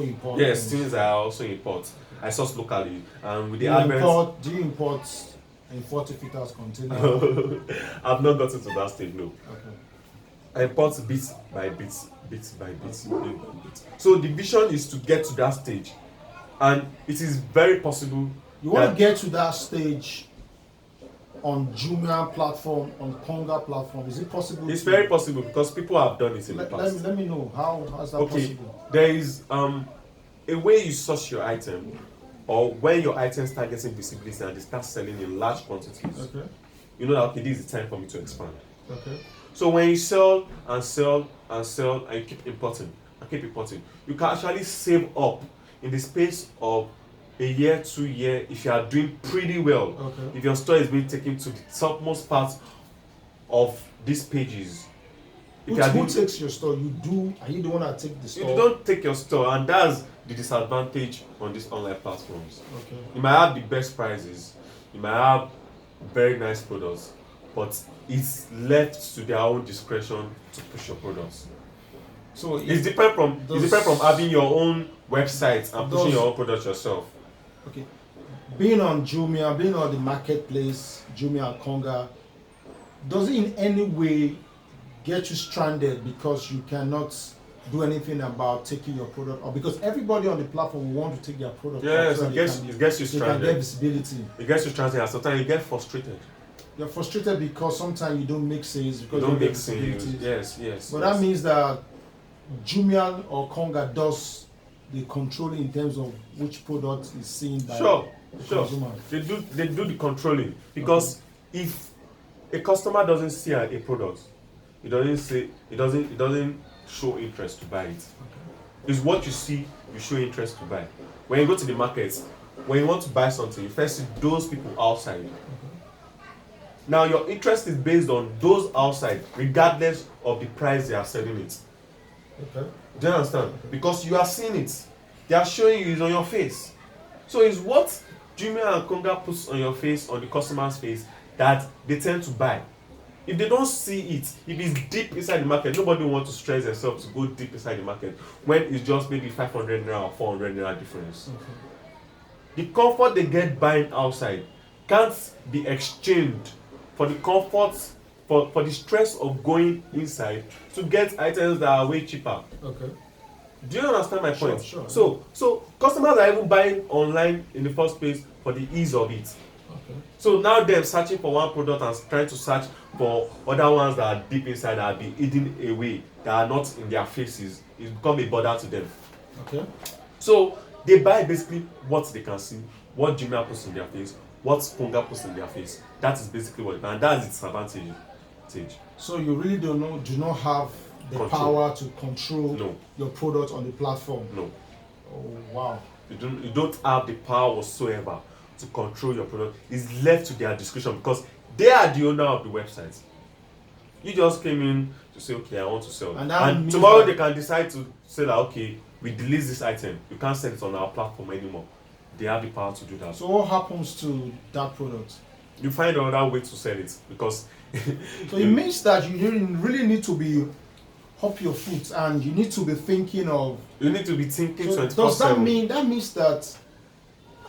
import Yes, things. things I also import. I source locally, and with Do the you advent, import? Do you import in 40 feet container? I've not gotten to that stage. No, Okay. I import bit by bit, bit by bit, bit by bit. So the vision is to get to that stage, and it is very possible You want to that get to that stage on Jumia platform, on Konga platform. Is it possible? it's very possible because people have done it in the past. Let me know how is that Okay, possible? there is a way you source your item, or when your items start getting visibility and they start selling in large quantities. Okay. You know that okay, this is the time for me to expand. Okay. So when you sell and sell and sell and you keep importing and keep importing, you can actually save up in the space of a year, 2 years, if you are doing pretty well. Okay. If your store is being taken to the topmost part of these pages. If you are Who doing, takes your store? You do. Are you the one that take the you store? don't take your store, and that's the disadvantage on these online platforms. Okay. You might have the best prices, you might have very nice products, but it's left to their own discretion to push your products. So It's different from having your own website and pushing your own products yourself. Okay. Being on Jumia, being on the marketplace, Jumia and Konga, does it in any way get you stranded because you cannot do anything about taking your product, or because everybody on the platform will want to take their product? Yes, so it gets you they can get stranded. visibility. It gets you stranded, and sometimes you get frustrated. You're frustrated because sometimes you don't make sales because You don't get make sales. visibility. Yes. But that means that Jumia or Konga does the controlling in terms of which product is seen by Sure. consumer. They do the controlling, because if a customer doesn't see a product, it doesn't show interest to buy it. It's what you see you show interest to buy. When you go to the market, when you want to buy something, you first see those people outside. Now your interest is based on those outside, regardless of the price they are selling it. Okay. Do you understand? Because you are seeing it. They are showing you, it's on your face. So it's what Jumia and Konga puts on your face, on the customer's face, that they tend to buy. If they don't see it, if it's deep inside the market, nobody wants to stress themselves to go deep inside the market when it's just maybe 500 naira or 400 naira difference. Okay. The comfort they get buying outside can't be exchanged for the comfort, for the stress of going inside to get items that are way cheaper. Okay. Do you understand my point? Sure. So customers are even buying online in the first place for the ease of it. Okay. So now them searching for one product and trying to search for other ones that are deep inside, that are being hidden away, that are not in their faces, it's become a bother to them. Okay. So they buy basically what they can see, what Jumia puts in their face, what Konga puts in their face. That is basically what, and that's its advantage. So you really do not have the Control. power to control No. your product on the platform. No, Oh wow. you don't have the power whatsoever to control your product. It's left to their discretion, because they are the owner of the website. You just came in to say, okay, I want to sell, and tomorrow they can decide to say that, okay, we delete this item, you can't sell it on our platform anymore. They have the power to do that. So what happens to that product? You find another way to sell it, because So it means that you really need to be up your foot, and you need to be thinking of. you need to be thinking So 24/7. does that means that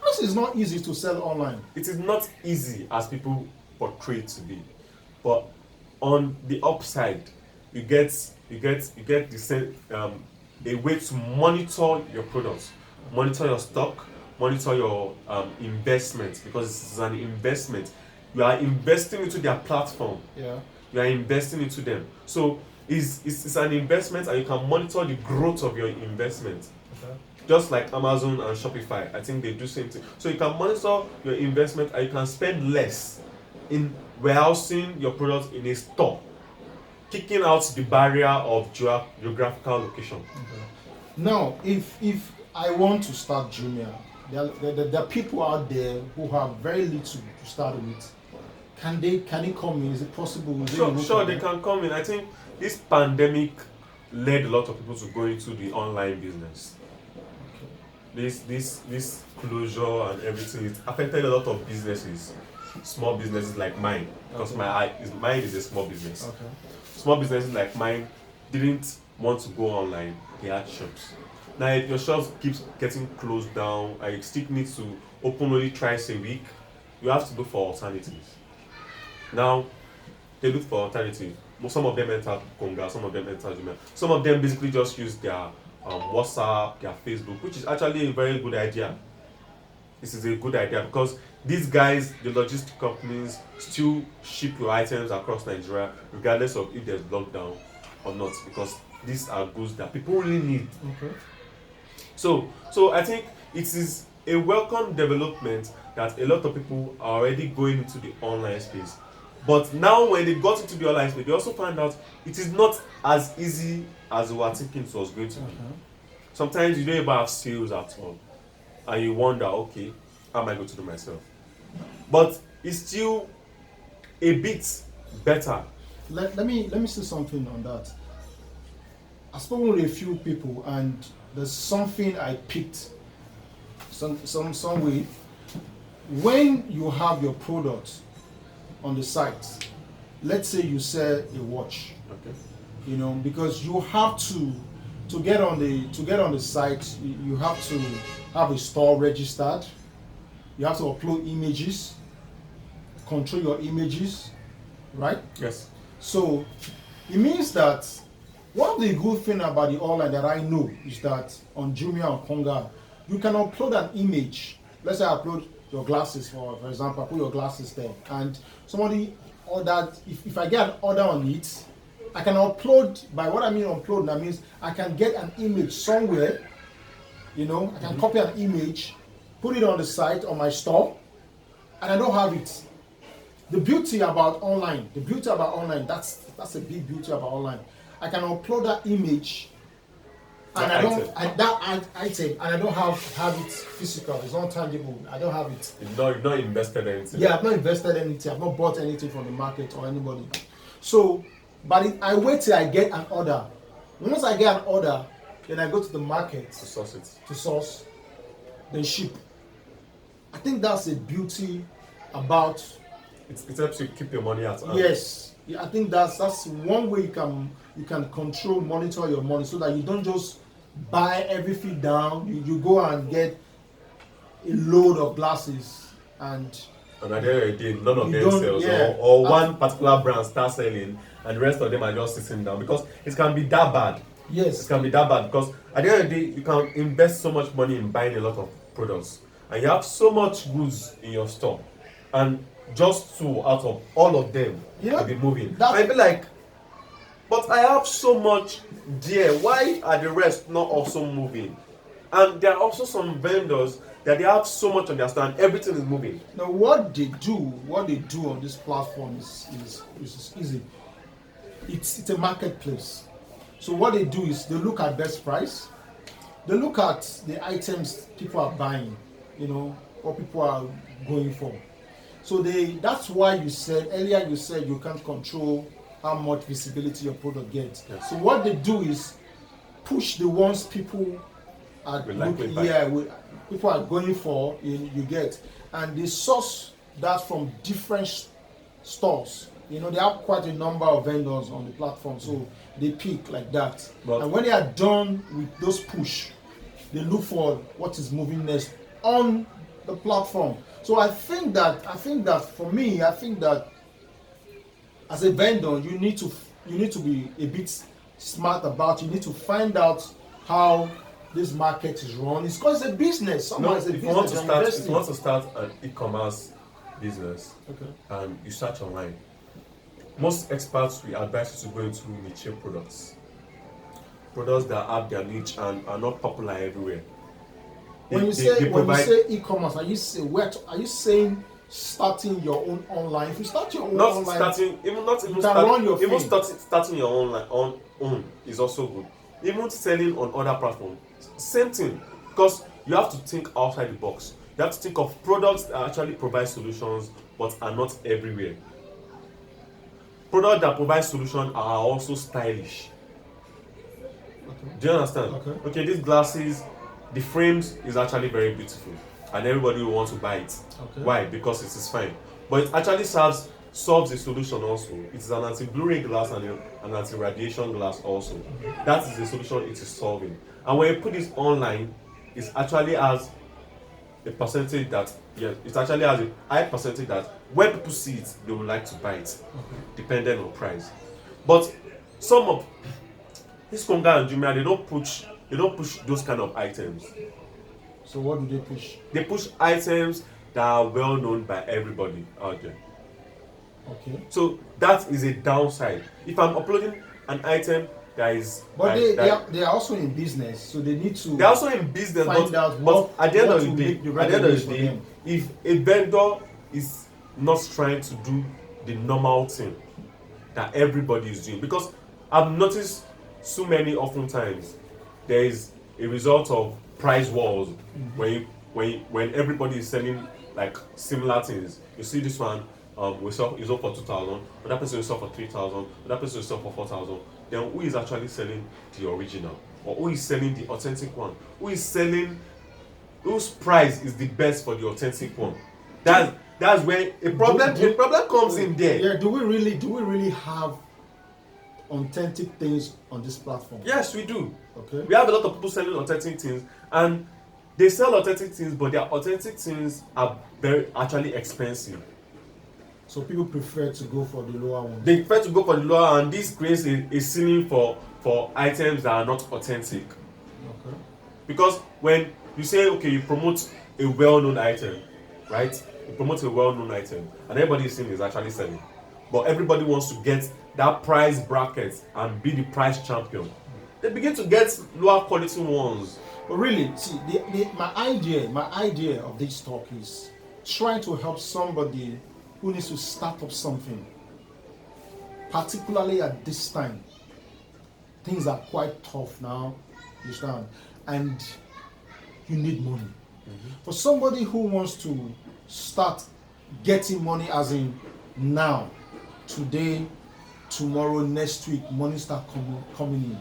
this is not easy to sell online? It is not easy as people portray it to be, but on the upside, you get the same a way to monitor your products, monitor your stock, monitor your investment, because it's an investment. You are investing into their platform. Yeah. You are investing into them. So it's an investment, and you can monitor the growth of your investment. Okay. Just like Amazon and Shopify, I think they do same thing. So you can monitor your investment, and you can spend less in warehousing your product in a store, kicking out the barrier of geographical location. Okay. Now, if I want to start Jumia, there are people out there who have very little to start with. Can it come in? Is it possible? Sure, they can come in. I think this pandemic led a lot of people to go into the online business. Okay. This closure and everything, it affected a lot of businesses, small businesses like mine, because Okay. mine is a small business. Okay. Small businesses like mine didn't want to go online. They had shops. Now if your shop keeps getting closed down and you still need to open only twice a week, you have to look for alternatives. Now they look for alternatives. Some of them enter Konga, some of them enter jumia. Some of them basically just use their WhatsApp, their Facebook, which is actually a very good idea. This is a good idea because these guys, the logistic companies, still ship your items across Nigeria regardless of if there's lockdown or not, because these are goods that people really need. Okay. So I think it is a welcome development that a lot of people are already going into the online space. But now when they got into the online space, they also found out it is not as easy as we were thinking it was going to be. Sometimes you don't even have sales at all. And you wonder, okay, how am I going to do myself? But it's still a bit better. Let me say something on that. I've spoken with a few people, and there's something I picked some way. When you have your product on the site, let's say you sell a watch, Okay. you know, because you have to get on the site, you have to have a store registered, you have to upload images, control your images, right? Yes. So it means that one of the good thing about the online that I know is that on Jumia or Konga, you can upload an image. Let's say I upload your glasses, for example, I put your glasses there, and somebody ordered, if I get an order on it, I can upload. By what I mean upload, that means I can get an image somewhere, you know, I can copy an image, put it on the site, on my store, and I don't have it. The beauty about online, that's a big beauty about online. I can upload that image, and that item, and I don't have it physical. It's not tangible. I don't have it. You've not invested anything. Yeah, I've not invested anything. I've not bought anything from the market or anybody. So, but I wait till I get an order. Once I get an order, then I go to the market To source it. to source, then ship. I think that's the beauty about. It helps you keep your money at hand. Yes, yeah, I think that's one way you can control, monitor your money, so that you don't just buy everything down. You go and get a load of glasses, and at the end of the day, none of You them don't- sells, yeah. or one particular brand starts selling, and the rest of them are just sitting down, because it can be that bad. yes, It can be that bad because at the end of the day, you can invest so much money in buying a lot of products, and you have so much goods in your store, and just two out of all of them Yeah, will be moving. that- I'd be like, but I have so much there. Why are the rest not also moving? And there are also some vendors that they have so much on their stand, everything is moving. now what they do on this platform is easy. It's a marketplace. So what they do is they look at best price, they look at the items people are buying, you know, what people are going for. So that's why you said earlier, you can't control how much visibility your product gets. Yes. So what they do is push the ones people are Will likely buy. people are going for, you get, and they source that from different stores. You know, they have quite a number of vendors on the platform, so they pick like that. But- and when they are done with those push, they look for what is moving next on the platform. So I think that for me, I think that as a vendor, you need to be a bit smart about. You need to find out how this market is run. It's because it's a business. No, Someone is a if you want to business. start, if you want to start an e-commerce business, Okay. and you search online, most experts will advise you to go into niche products that have their niche and are not popular everywhere. When you say e-commerce, are you saying starting your own online? If you start your own not online, starting, even not even you can run your even thing. starting your own is also good. Even selling on other platforms, same thing, because you have to think outside the box. You have to think of products that actually provide solutions but are not everywhere. Products that provide solutions are also stylish. Okay. Do you understand? Okay. These glasses, the frames is actually very beautiful, and everybody will want to buy it. Okay. Why? Because it is fine. But it actually solves a solution also. It is an anti-blue ray glass and an anti-radiation glass also. That is the solution it is solving. And when you put this online, it actually has a percentage that, yes, it actually has a high percentage that when people see it, they would like to buy it, depending on price. But some of this Konga and Jumia, they don't push those kind of items. So what do they push? They push items that are well known by everybody out there. Okay. So that is a downside. If I'm uploading an item that is, But they are also in business, so they need to. they're also in business, find out but at the end what of the will day, make the at right the end of business the for day, them. if a vendor is not trying to do the normal thing that everybody is doing, because I've noticed so many oftentimes there is a result of price wars when everybody is selling like similar things. You see this one, we sell is up for 2,000, but that person will sell for 3,000, but that person will sell for 4,000. Then who is actually selling the original, or who is selling the authentic one? Who is selling? Whose price is the best for the authentic one? That's where a problem comes in there. Yeah. Do we really have authentic things on this platform? Yes, we do. Okay. We have a lot of people selling authentic things, and they sell authentic things, but their authentic things are very actually expensive. So people prefer to go for the lower ones. They prefer to go for the lower, and this creates a ceiling for items that are not authentic. Okay. Because when you say, okay, you promote a well-known item, right? You promote a well-known item, and everybody is saying is actually selling, but everybody wants to get that price bracket and be the price champion. They begin to get lower quality ones. But really, see, my idea of this talk is trying to help somebody who needs to start up something, particularly at this time. Things are quite tough now, you understand, and you need money. For somebody who wants to start getting money, as in now, today, tomorrow, next week, money start coming in.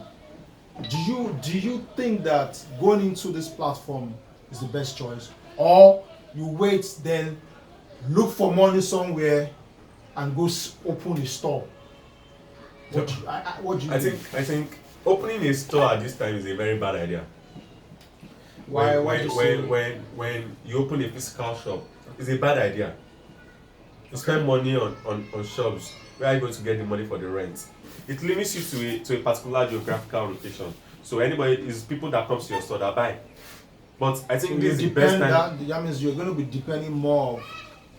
Do you think that going into this platform is the best choice, or you wait then look for money somewhere and go open a store? What do you think? I think opening a store at this time is a very bad idea. Why When you open a physical shop, it's a bad idea. You spend money on shops. Where are you going to get the money for the rent? It limits you to a particular geographical location. So anybody is people that comes to your store that buy. But I think this is the best time. That means you're going to be depending more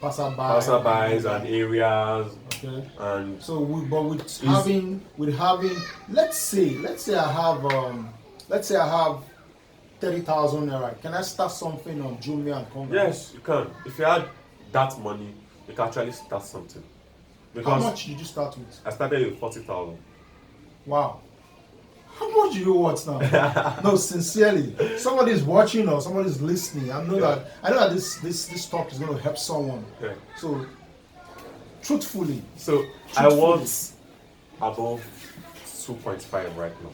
on Passerbys and areas. Okay. And so, with having, let's say I have 30,000 naira. Can I start something on Jumia and Konga? yes, you can. If you had that money, you can actually start something. How much did you start with? I started with 40,000. Wow. How much do you want now? No, sincerely. Somebody's watching or somebody's listening. I know that this talk is going to help someone. Yeah. So, truthfully. I want above 2.5 right now.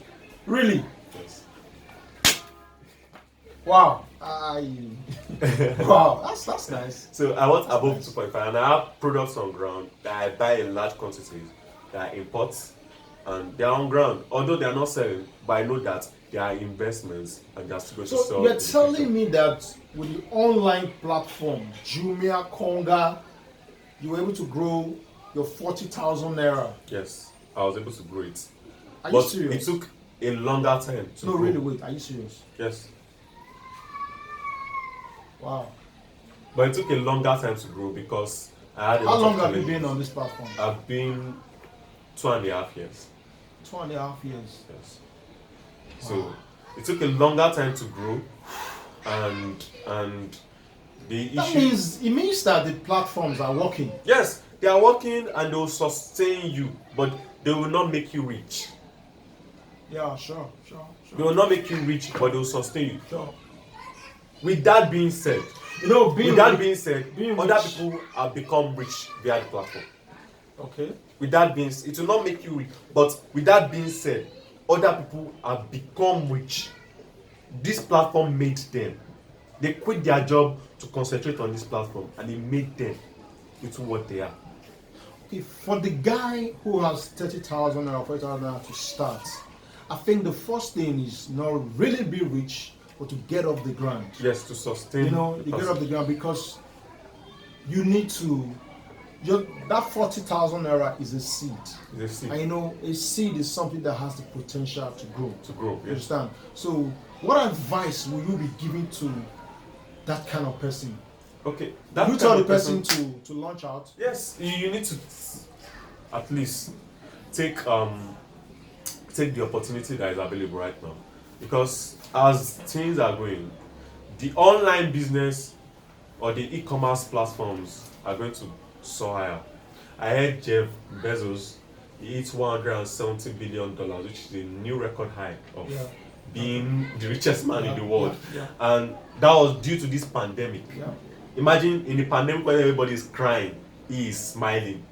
Really? Yes. Wow. Wow, that's nice. So I want That's above nice. 2.5, and I have products on ground that I buy in large quantities that I import, and they are on ground. Although they are not selling, but I know that they are investments and they are still going to sell. So you're telling me that with the online platform, Jumia, Konga, you were able to grow your 40,000 naira? Yes, I was able to grow it. Are But you serious? it took a longer time to No, grow. really, wait. Are you serious? Yes. Wow. But it took a longer time to grow because I had a How lot long of have you challenges. been on this platform? I've been 2.5 years. 2.5 years. Yes. Wow. So it took a longer time to grow, and the That issue. means that the platforms are working. Yes, they are working and they will sustain you, but they will not make you rich. Yeah, sure. They will not make you rich, but they will sustain you. Sure. With that being said, You know, being other rich- people have become rich via the platform. Okay. With that being said, it will not make you rich, but with that being said, other people have become rich. This platform made them. They quit their job to concentrate on this platform, and it made them into what they are. Okay, for the guy who has 30,000 or 40,000 to start, I think the first thing is not really be rich, but to get off the ground. Yes, to sustain. You know, you get off the ground because you need to. That 40,000 naira is a seed. It's a seed. And you know, a seed is something that has the potential to grow. To grow. You Yes. understand? So, what advice will you be giving to that kind of person? Okay. That you tell the person to launch out? Yes, you need to at least take the opportunity that is available right now, because as things are going, the online business or the e-commerce platforms are going to soar higher. I heard Jeff Bezos, he hit $170 billion, which is a new record high of being the richest man in the world. And that was due to this pandemic. Imagine in the pandemic when everybody is crying, he is smiling.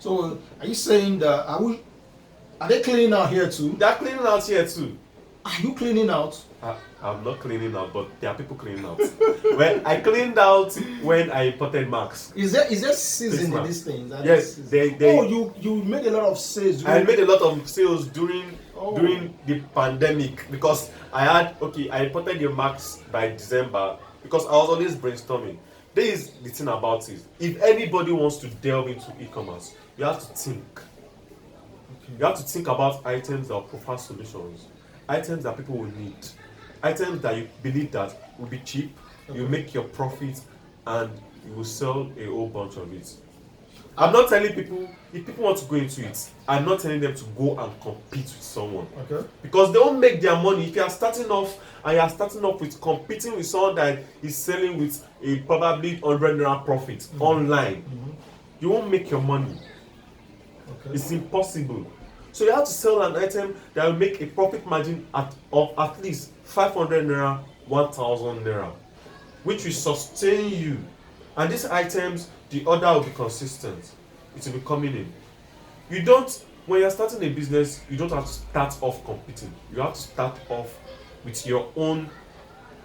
So, are you saying that are they cleaning out here too? They are cleaning out here too. Are you cleaning out? I'm not cleaning out, but there are people cleaning out. Well, I cleaned out when I imported Max. Is there season in these things? Yes, you made a lot of sales. I made a lot of sales during the pandemic, because I imported the Max by December, because I was always brainstorming. There is the thing about it. If anybody wants to delve into e-commerce, you have to think. Okay. You have to think about items that prefer solutions, items that people will need, items that you believe that will be cheap. Okay. You make your profit, and you will sell a whole bunch of it. I'm not telling people, if people want to go into it, I'm not telling them to go and compete with someone. Okay. Because they won't make their money. If you are starting off with competing with someone that is selling with a probably 100 naira profit online, you won't make your money. Okay. It's impossible. So you have to sell an item that will make a profit margin of at least 500 naira, 1,000 naira, which will sustain you. And these items, the order will be consistent. It will be coming in. When you're starting a business, you don't have to start off competing. You have to start off with your own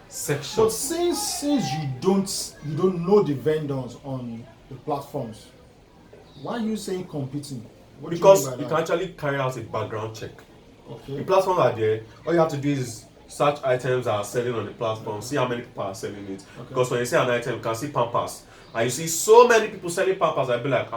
section. But since you don't know the vendors on the platforms, why are you saying competing? Because you can actually carry out a background check. Okay. The platforms are there. All you have to do is search items that are selling on the platform, see how many people are selling it. Okay. Because when you see an item, you can see Pampers. And you see so many people selling Pampers, I'll be like,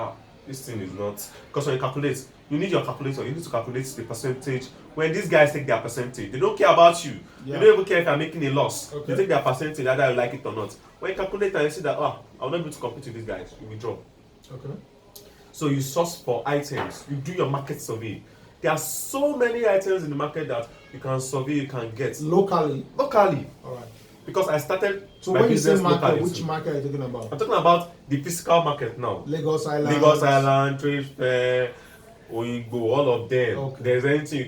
this thing is not. Because when you calculate, you need your calculator. You need to calculate the percentage. When these guys take their percentage, they don't care about you. Yeah. They don't even care if you're making a loss. Okay. They take their percentage, either you like it or not. When you calculate and you see that, I'll not be able to compete with these guys, you withdraw. Okay. So you source for items, you do your market survey. There are so many items in the market that you can survey, you can get. Locally? All right. Because I started my business locally. Which market are you talking about? I'm talking about the physical market now. Lagos Island, Trade Fair, Oyigbo, all of them. Okay. There's anything you